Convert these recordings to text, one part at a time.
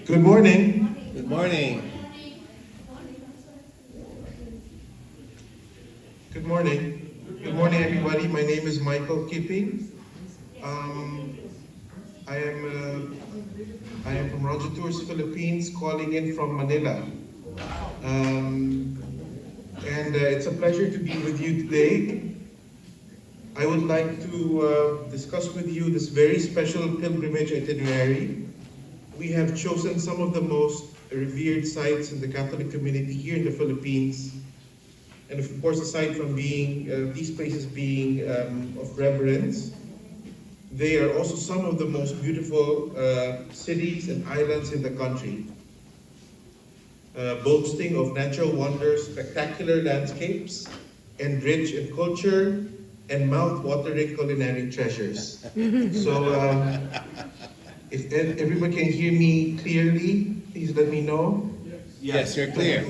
Good morning. Good morning. Good morning. Good morning, everybody. My name is Michael Kipping. Um, I am from Roger Tours Philippines, calling in from Manila. Um, and it's a pleasure to be with you today. I would like to discuss with you this very special pilgrimage itinerary. We have chosen some of the most revered sites in the Catholic community here in the Philippines. And of course, aside from being these places being of reverence, they are also some of the most beautiful cities and islands in the country, boasting of natural wonders, spectacular landscapes, and rich in culture and mouth-watering culinary treasures. So, if everybody can hear me clearly, please let me know. Yes, you're clear.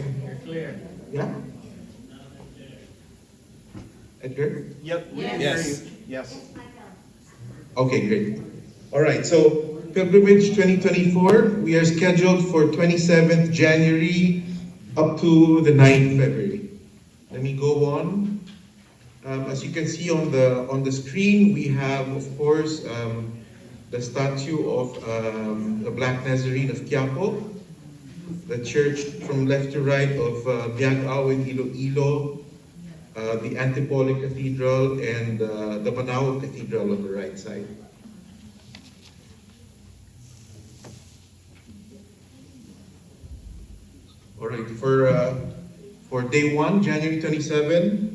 Yeah? Edgar? Yep, we can hear Yes. you. Yes. Okay, great. All right, so Pilgrimage 2024, we are scheduled for 27th January up to the 9th February. Let me go on. As you can see on the screen, we have, of course, the statue of the Black Nazarene of Quiapo, the church from left to right of Biag-ao in Iloilo, the Antipolo Cathedral, and the Manao Cathedral on the right side. All right, for day one, January 27,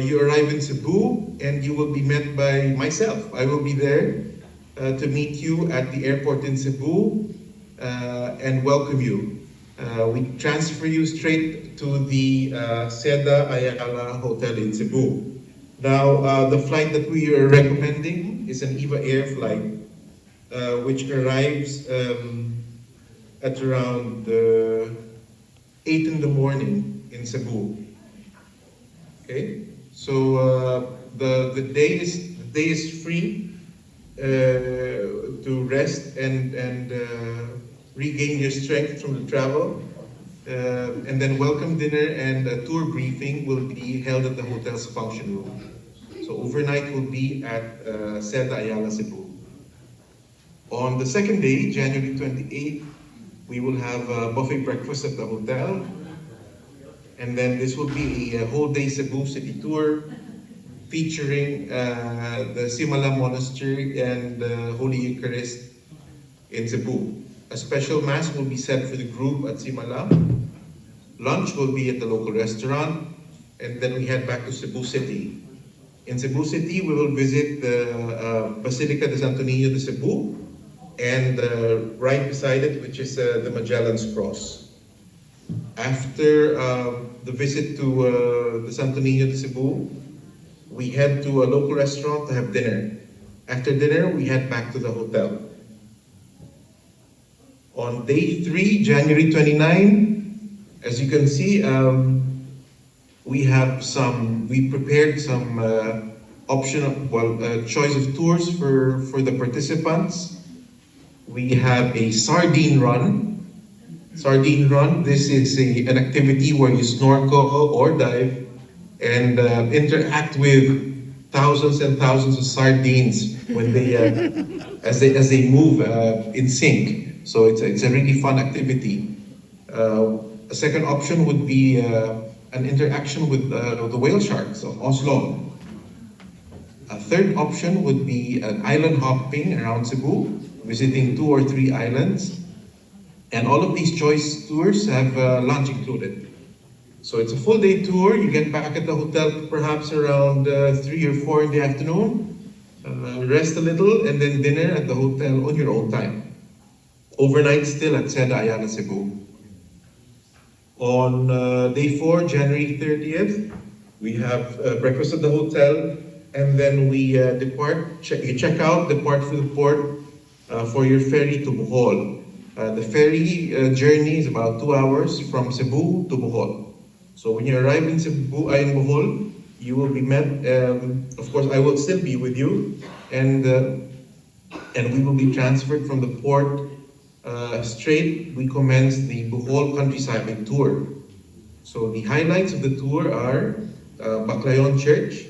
you arrive in Cebu and you will be met by myself. I will be there to meet you at the airport in Cebu and welcome you. We transfer you straight to the Seda Ayala Hotel in Cebu. Now, the flight that we are recommending is an EVA Air flight, which arrives at around 8 in the morning in Cebu. Okay, so the day is free to rest and regain your strength from the travel. And then welcome dinner and a tour briefing will be held at the hotel's function room. So overnight will be at Seda Ayala, Cebu. On the second day, January 28th, we will have a buffet breakfast at the hotel. And then this will be a whole day Cebu city tour featuring the Simala Monastery and Holy Eucharist in Cebu. A special mass will be said for the group at Simala. Lunch will be at the local restaurant, and then we head back to Cebu City. In Cebu City, we will visit the Basilica de Santo Niño de Cebu, and right beside it, which is the Magellan's Cross. After the visit to the Santo Niño de Cebu, we head to a local restaurant to have dinner. After dinner, we head back to the hotel. On day 3, January 29, as you can see, we prepared some choice of tours for the participants. We have a sardine run. Sardine run, this is an activity where you snorkel or dive and interact with thousands and thousands of sardines when they as they move in sync. So it's a really fun activity. A second option would be an interaction with the whale sharks of Oslo. A third option would be an island hopping around Cebu, visiting 2 or 3 islands. And all of these choice tours have lunch included. So it's a full day tour. You get back at the hotel perhaps around 3 or 4 in the afternoon, rest a little, and then dinner at the hotel on your own time. Overnight still at Seda Ayala, Cebu. On day 4, January 30th, we have breakfast at the hotel, and then we depart. You check out, depart for the port for your ferry to Bohol. The ferry journey is about 2 hours from Cebu to Bohol. So when you arrive in Cebu, in Bohol, you will be met. Of course, I will still be with you, and we will be transferred from the port straight, we commence the Bohol countryside tour. So the highlights of the tour are Baclayon Church,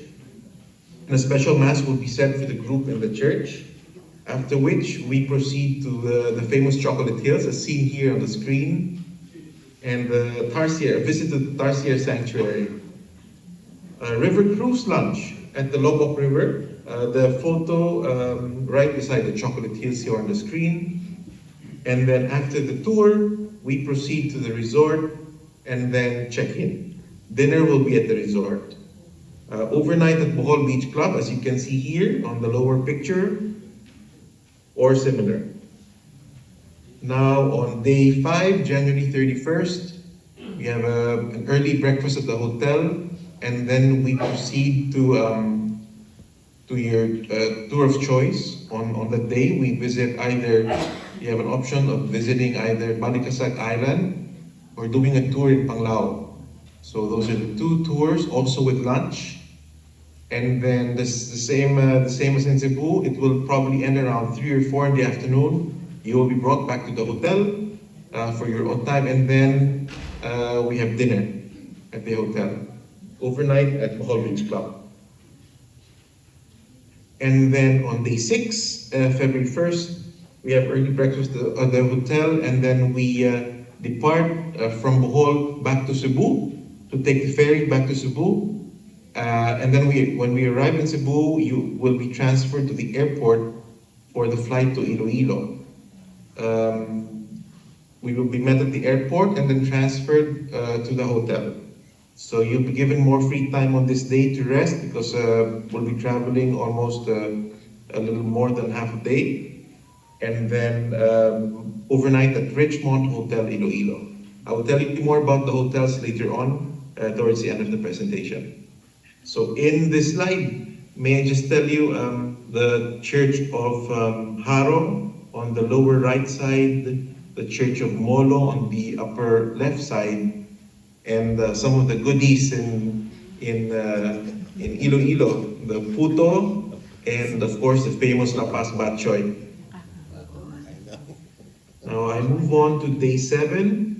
and a special mass will be said for the group in the church. After which we proceed to the famous Chocolate Hills, as seen here on the screen, and the Tarsier, a visit to the Tarsier Sanctuary. River cruise lunch at the Lobok River. The photo right beside the Chocolate Hills here on the screen. And then after the tour, we proceed to the resort and then check in. Dinner will be at the resort. Overnight at Bohol Beach Club, as you can see here on the lower picture, or similar. Now on day 5, January 31st, we have an early breakfast at the hotel, and then we proceed to your tour of choice. On the day, we visit either, you have an option of visiting either Balikasag Island or doing a tour in Panglao. So those are the two tours, also with lunch. And then the same as in Cebu, it will probably end around 3 or 4 in the afternoon. You will be brought back to the hotel for your own time, and then we have dinner at the hotel, overnight at Bohol Beach Club. And then on day 6, February 1st, we have early breakfast at the hotel, and then we depart from Bohol back to Cebu to take the ferry back to Cebu. And then when we arrive in Cebu, you will be transferred to the airport for the flight to Iloilo. We will be met at the airport and then transferred to the hotel. So you'll be given more free time on this day to rest, because we'll be traveling almost a little more than half a day. And then overnight at Richmond Hotel Iloilo. I will tell you more about the hotels later on towards the end of the presentation. So in this slide, may I just tell you the Church of Haro on the lower right side, the Church of Molo on the upper left side, and some of the goodies in Iloilo, the puto, and of course the famous La Paz Bat Choy. Now I move on to day 7.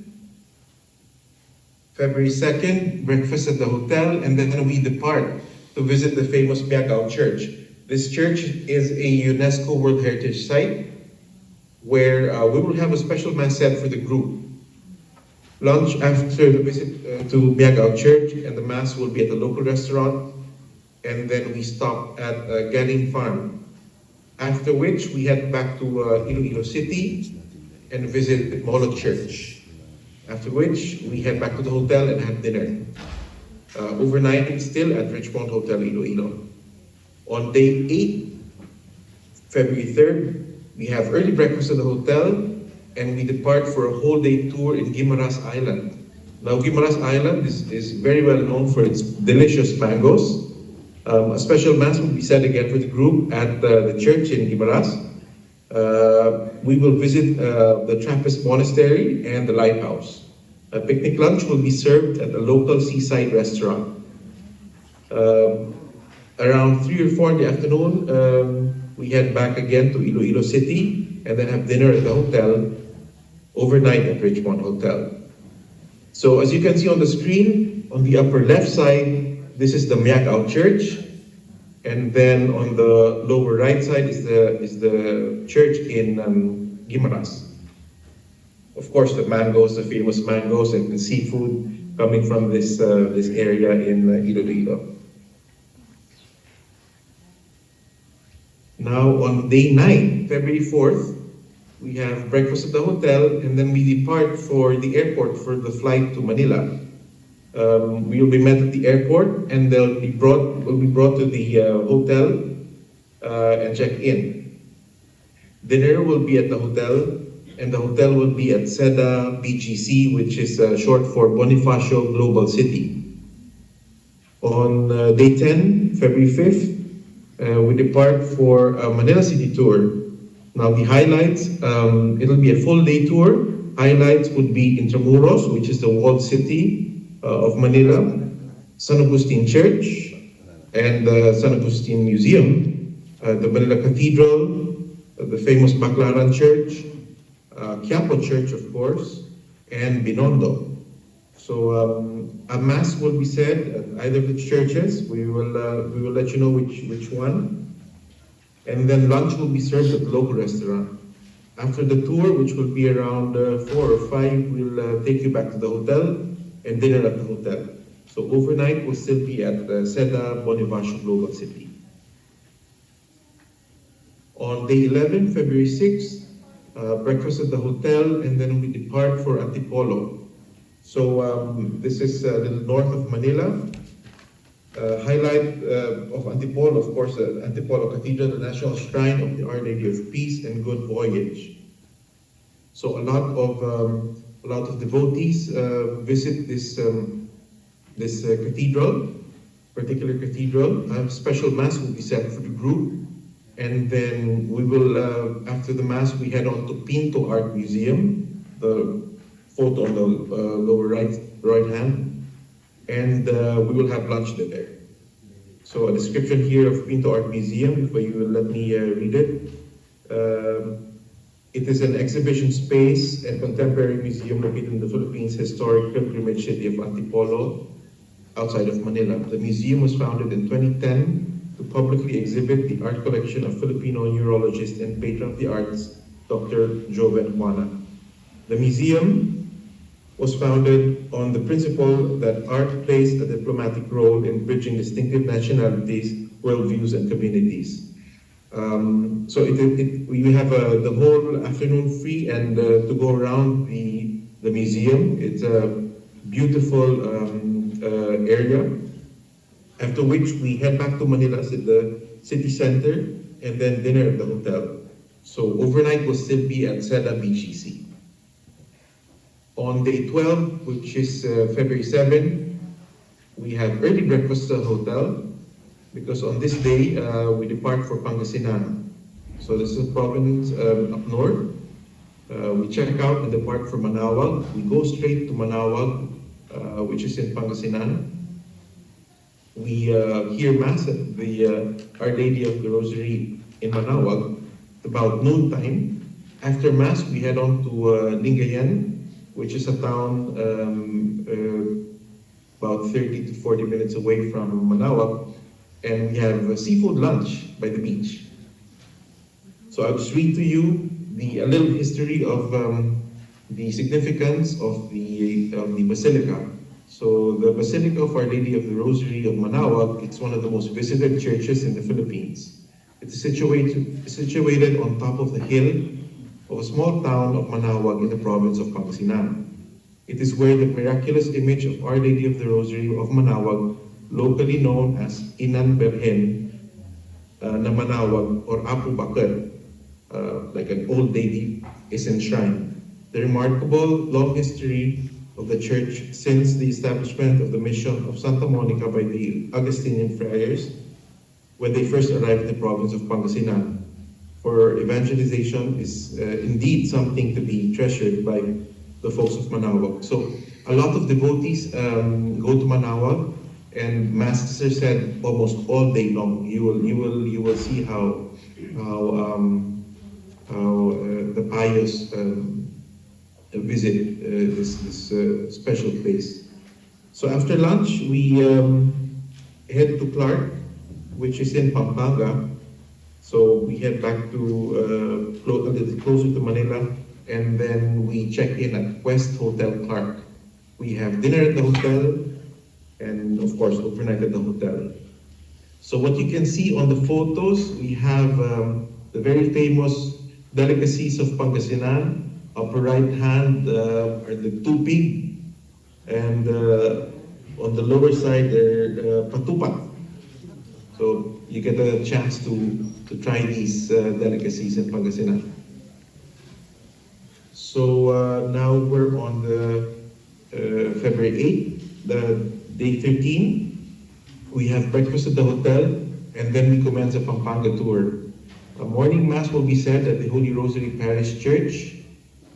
February 2nd, breakfast at the hotel, and then we depart to visit the famous Miagao Church. This church is a UNESCO World Heritage Site, where we will have a special mass set for the group. Lunch after the visit to Miagao Church, and the mass will be at the local restaurant, and then we stop at Galing Farm. After which, we head back to Iloilo City and visit Molo Church. After which, we head back to the hotel and have dinner. Overnight, still at Richmond Hotel Iloilo. On day 8, February 3rd, we have early breakfast at the hotel, and we depart for a whole day tour in Guimaras Island. Now, Guimaras Island is very well known for its delicious mangoes. A special mass will be said again for the group at the church in Guimaras. We will visit the Trappist Monastery and the Lighthouse. A picnic lunch will be served at a local seaside restaurant. Around 3 or 4 in the afternoon, we head back again to Iloilo City and then have dinner at the hotel, overnight at Richmond Hotel. So as you can see on the screen, on the upper left side, this is the Miagao Church. And then on the lower right side is the church in Guimaras. Of course, the mangoes, the famous mangoes and the seafood coming from this area in Iloilo. Now on day 9, February 4th, we have breakfast at the hotel, and then we depart for the airport for the flight to Manila. We will be met at the airport, and we'll be brought to the hotel and check in. Dinner will be at the hotel, and the hotel will be at Seda BGC, which is short for Bonifacio Global City. On day 10, February 5th, we depart for a Manila City tour. Now the highlights, it'll be a full day tour. Highlights would be Intramuros, which is the walled city of Manila, San Agustin Church, and the San Agustin Museum, the Manila Cathedral, the famous Baclaran Church, Quiapo Church, of course, and Binondo. So a mass will be said at either of the churches. We will let you know which one, and then lunch will be served at the local restaurant. After the tour, which will be around 4 or 5, we'll take you back to the hotel and dinner at the hotel. So overnight will still be at Seda Bonifacio Global City. On day 11, February 6th, breakfast at the hotel, and then we depart for Antipolo. So this is a little north of Manila. Highlight of Antipolo, of course, Antipolo Cathedral, the national shrine of the Our Lady of Peace and Good Voyage. So a lot of devotees visit this cathedral, particular cathedral. A special mass will be said for the group, and then we will, after the mass, we head on to Pinto Art Museum, the photo on the lower right hand, and we will have lunch there. So a description here of Pinto Art Museum, if you will let me read it. It is an exhibition space and contemporary museum located in the Philippines' historic pilgrimage city of Antipolo, outside of Manila. The museum was founded in 2010 to publicly exhibit the art collection of Filipino neurologist and patron of the arts, Dr. Joven Juana. The museum was founded on the principle that art plays a diplomatic role in bridging distinctive nationalities, worldviews, and communities. So we have the whole afternoon free and to go around the museum. It's a beautiful area. After which we head back to Manila, the city center, and then dinner at the hotel. So overnight will still be at Seda BGC. On day 12, which is February 7, we have early breakfast at the hotel, because on this day, we depart for Pangasinan. So this is a province up north. We check out and depart for Manaoag. We go straight to Manaoag, which is in Pangasinan. We hear Mass at the Our Lady of the Rosary in Manaoag about noontime. After Mass, we head on to Lingayen, which is a town about 30 to 40 minutes away from Manaoag, and we have a seafood lunch by the beach. So I'll just read to you a little history of the significance of the Basilica. So the Basilica of Our Lady of the Rosary of Manaoag, it's one of the most visited churches in the Philippines. It is situated on top of the hill of a small town of Manaoag in the province of Pangasinan. It is where the miraculous image of Our Lady of the Rosary of Manaoag, locally known as Inan Berhen na Manaoag or Apu Bakar, like an old lady, is enshrined. The remarkable long history of the church since the establishment of the mission of Santa Monica by the Augustinian friars when they first arrived in the province of Pangasinan for evangelization is indeed something to be treasured by the folks of Manaoag. So a lot of devotees go to Manaoag, and masses are said almost all day long. You will see how the pious visit this special place. So after lunch, we head to Clark, which is in Pampanga. So we head back to closer to Manila, and then we check in at West Hotel Clark. We have dinner at the hotel, and of course overnight at the hotel. So what you can see on the photos, we have the very famous delicacies of Pangasinan. Upper right hand are the tupig, and on the lower side they're patupat. So you get a chance to try these delicacies in Pangasinan. So now we're on the February 8th, the day 13. We have breakfast at the hotel, and then we commence a Pampanga tour. A morning mass will be said at the Holy Rosary Parish Church,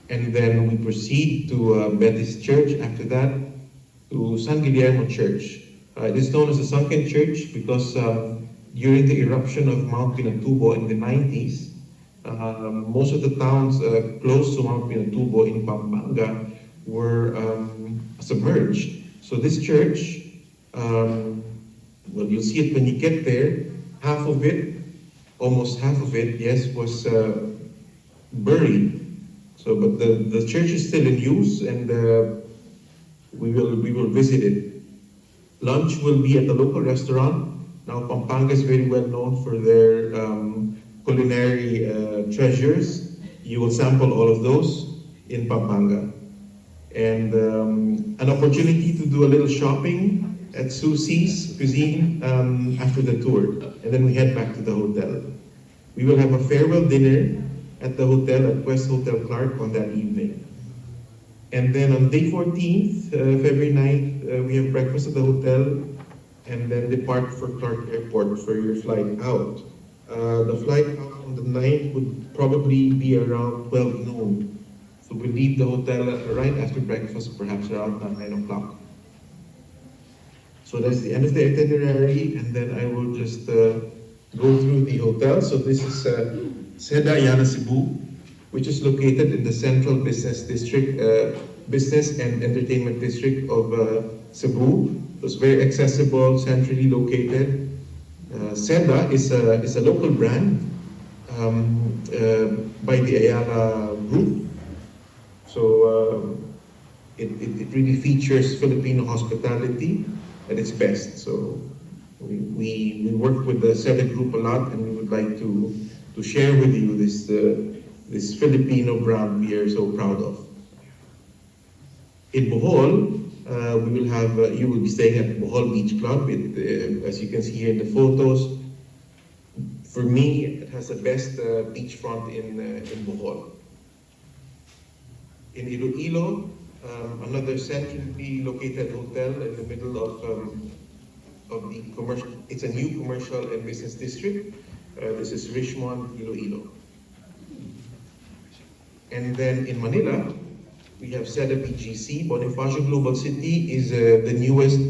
and then we proceed to Betis Church. After that, to San Guillermo Church. It is known as the Sunken Church because during the eruption of Mount Pinatubo in the 90s, Most of the towns close to Mount Pinatubo in Pampanga were submerged. So this church, well, you'll see it when you get there, half of it, almost half of it, yes, was buried. So, but the church is still in use, and we will visit it. Lunch will be at the local restaurant. Now, Pampanga is very well known for their culinary treasures. You will sample all of those in Pampanga. And an opportunity to do a little shopping at Susie's Cuisine after the tour. And then we head back to the hotel. We will have a farewell dinner at the hotel at Quest Hotel Clark on that evening. And then on day 14th, February 9th, we have breakfast at the hotel and then depart for Clark Airport for your flight out. The flight out on the 9th would probably be around 12 noon. So we leave the hotel right after breakfast, perhaps around 9 o'clock. So that's the end of the itinerary, and then I will just go through the hotel. So this is Seda Ayala Cebu, which is located in the Central Business District, Business and Entertainment District of Cebu. It's very accessible, centrally located. Seda is a local brand by the Ayala Group. So it really features Filipino hospitality at its best. So we work with the Seda Group a lot, and we would like to share with you this Filipino brand we are so proud of. In Bohol, we will have you will be staying at Bohol Beach Club. As you can see here in the photos, for me, it has the best beachfront in Bohol. In Iloilo, another centrally located hotel in the middle of the commercial. It's a new commercial and business district. This is Richmond, Iloilo. And then in Manila, we have Seda BGC. Bonifacio Global City is the newest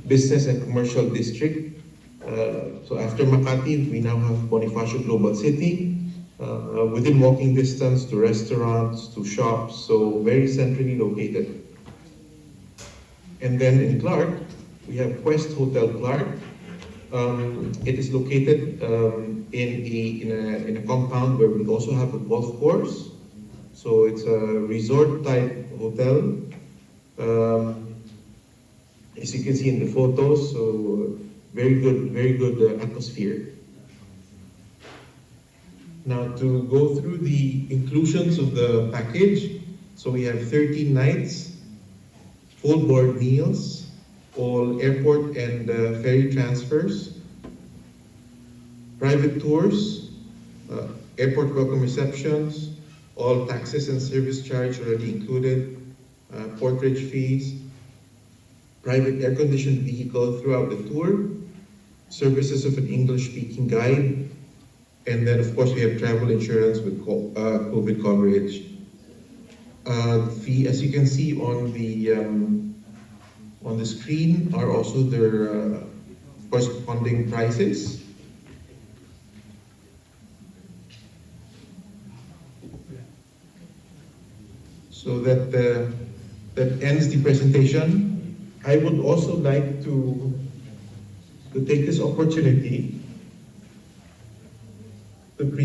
business and commercial district. So after Makati, we now have Bonifacio Global City. Within walking distance to restaurants, to shops, so very centrally located. And then in Clark, we have Quest Hotel Clark. It is located in a compound where we also have a golf course. So it's a resort type hotel. As you can see in the photos, so very good atmosphere. Now to go through the inclusions of the package, so we have 13 nights, full board meals, all airport and ferry transfers, private tours, airport welcome receptions, all taxes and service charge already included, porterage fees, private air-conditioned vehicle throughout the tour, services of an English-speaking guide, and then, of course, we have travel insurance with COVID coverage. As you can see on the screen, are also their corresponding prices. So that ends the presentation. I would also like to take this opportunity to present